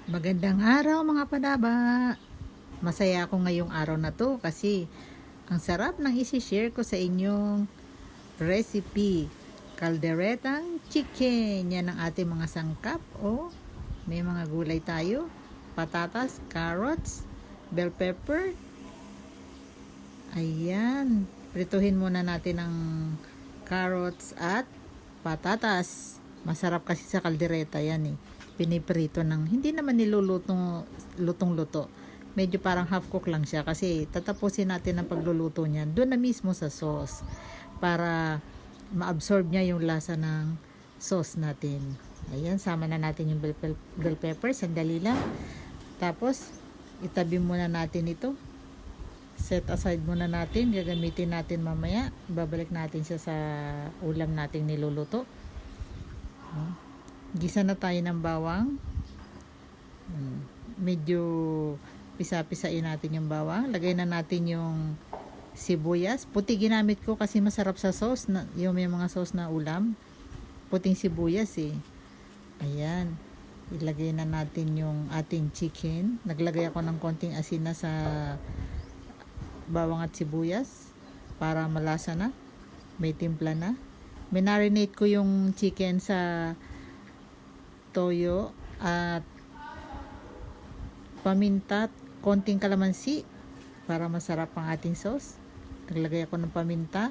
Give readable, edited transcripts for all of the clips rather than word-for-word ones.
Magandang araw mga padaba! Masaya ako ngayong araw na to kasi ang sarap ng isi-share ko sa inyong recipe. Kalderetang chicken. Yan ang ating mga sangkap. May mga gulay tayo. Patatas, carrots, bell pepper. Ayan. Prituhin muna natin ang carrots at patatas. Masarap kasi sa kaldereta yan eh. Piniprito ng hindi naman lutong-luto. Medyo parang half cook lang siya kasi tatapusin natin ang pagluluto niyan doon na mismo sa sauce para ma-absorb niya yung lasa ng sauce natin. Ayan, sama na natin yung bell pepper, sandali lang. Tapos itabi muna natin ito. Set aside muna natin, gagamitin natin mamaya. Babalik natin siya sa ulam nating niluluto. Gisa na tayo ng bawang. Medyo pisa-pisain natin yung bawang. Lagay na natin yung sibuyas. Puti ginamit ko kasi masarap sa sauce. Yung may mga sauce na ulam. Puting sibuyas eh. Ayan. Ilagay na natin yung ating chicken. Naglagay ako ng konting asin na sa bawang at sibuyas para malasa na. May timpla na. Minarinate ko yung chicken sa toyo at paminta at konting kalamansi para masarap ang ating sauce. Naglagay ako ng paminta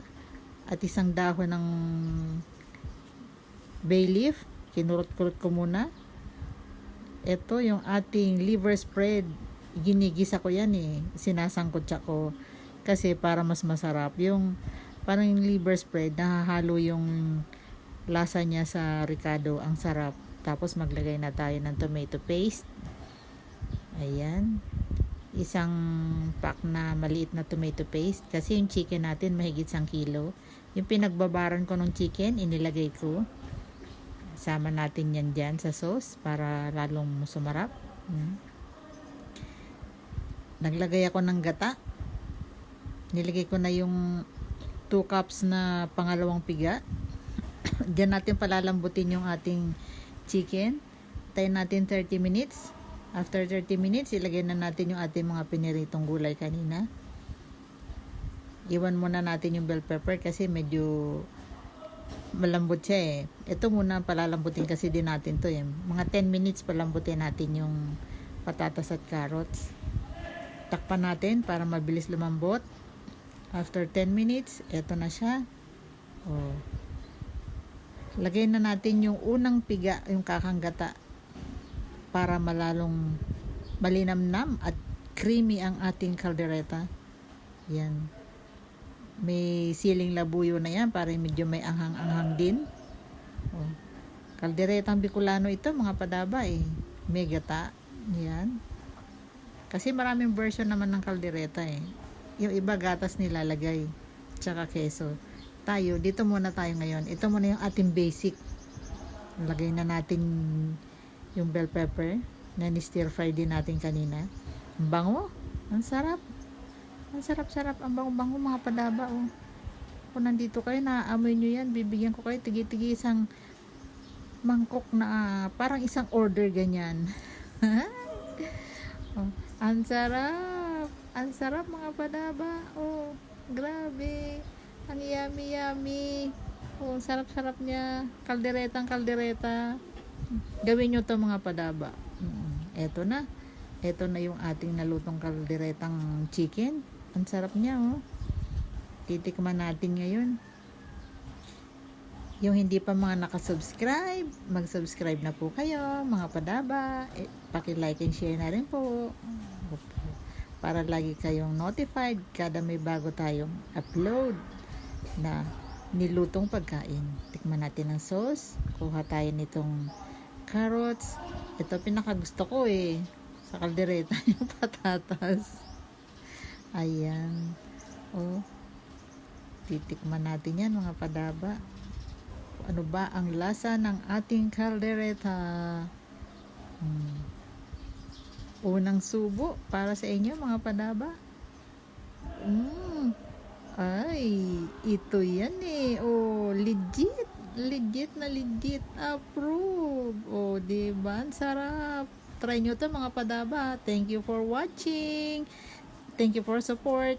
at isang dahon ng bay leaf. Kinurot-kurot ko muna. Ito yung ating liver spread. Ginigisa ko yan eh. Sinasangkot siya ko kasi para mas masarap. Yung parang yung liver spread, nahahalo yung lasa niya sa ricado. Ang sarap. Tapos maglagay na tayo ng tomato paste. Ayan. Isang pack na maliit na tomato paste. Kasi yung chicken natin mahigit 1 kilo. Yung pinagbabaran ko ng chicken, inilagay ko. Sama natin yan dyan sa sauce para lalong sumarap. Naglagay ako ng gata. Nilagay ko na yung 2 cups na pangalawang piga. Diyan natin palalambutin yung ating chicken. Tayo natin 30 minutes. After 30 minutes, ilagay na natin yung ating mga piniritong gulay kanina. Iwan muna natin yung bell pepper kasi medyo malambot siya eh. Ito muna palalambutin kasi din natin to eh. Mga 10 minutes palambutin natin yung patatas at carrots. Takpan natin para mabilis lumambot. After 10 minutes, eto na siya. Lagay na natin yung unang piga, yung kakanggata para malalong malinamnam at creamy ang ating kaldereta. Yan. May siling labuyo na yan para medyo may anghang-anghang din. Kalderetang Bicolano ito mga padaba eh. May gata. Yan. Kasi maraming version naman ng kaldereta eh. Yung iba gatas nilalagay. Tsaka keso. Dito muna tayo ngayon. Ito muna yung ating basic. Lagay na natin yung bell pepper na ni-stir fry din natin kanina. Ang bango. Ang sarap. Ang sarap-sarap. Ang bango-bango mga padaba. Kung nandito kayo, naaamoy nyo yan. Bibigyan ko kayo tigi-tigi isang mangkok na parang isang order ganyan. Ang sarap. Ang sarap mga padaba. Grabe. Ang yummy. Sarap-sarap niya. Kalderetang kaldereta. Gawin nyo to mga padaba. Eto na. Eto na yung ating nalutong kalderetang chicken. Ang sarap niya Titikman natin ngayon. Yung hindi pa mga nakasubscribe, mag-subscribe na po kayo mga padaba. Paki-like and share na rin po. Para lagi kayong notified kada may bago tayong upload na nilutong pagkain. Tikman natin ang sauce. Kuha tayo nitong carrots. Ito pinakagusto ko eh. Sa kaldereta yung patatas. Ayan. Titikman natin yan mga padaba. Ano ba ang lasa ng ating kaldereta? Unang subo para sa inyo mga padaba. Ay, ito yan eh. Legit. Legit na legit. Approve. Diba? Ang sarap. Try nyo to mga padaba. Thank you for watching. Thank you for support.